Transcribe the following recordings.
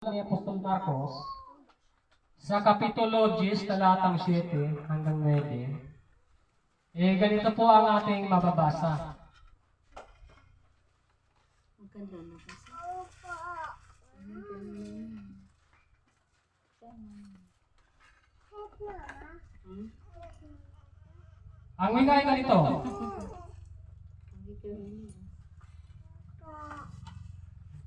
Ni Apostol Marcos sa Kapitulo 10, talatang 7 hanggang 9. Ganito po ang ating mababasa. Maganda na kasi. Ang wika ay ganito.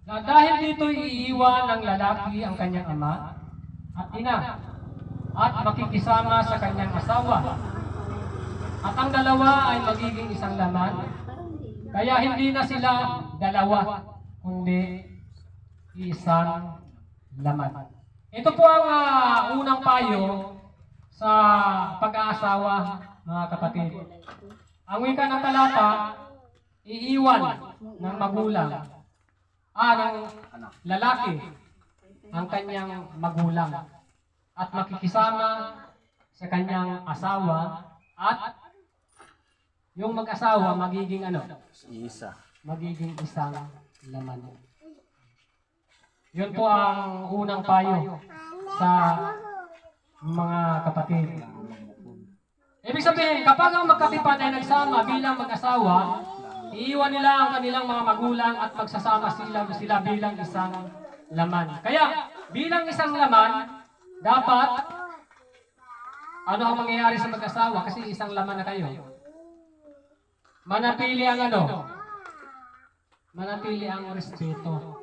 Na dahil dito iiwan ng lalaki ang kanyang ama at ina at makikisama sa kanyang asawa. At ang dalawa ay magiging isang laman. Kaya hindi na sila dalawa, kundi isang laman. Ito po ang unang payo sa pag-aasawa, mga kapatid. Ang wika ng talata, iiwan ng magulang, ng lalaki ang kanyang magulang at makikisama sa kanyang asawa at yung mag-asawa magiging magiging isang laman. Yun po ang unang payo sa mga kapatid. Ibig sabihin, kapag ang magkatipat ay nagsama bilang mag-asawa, iiwan nila ang kanilang mga magulang at magsasama sila bilang isang laman. Kaya, bilang isang laman, dapat, ano ang mangyayari sa mag-asawa? Kasi isang laman na kayo. Manatili ang Manatili ang respeto.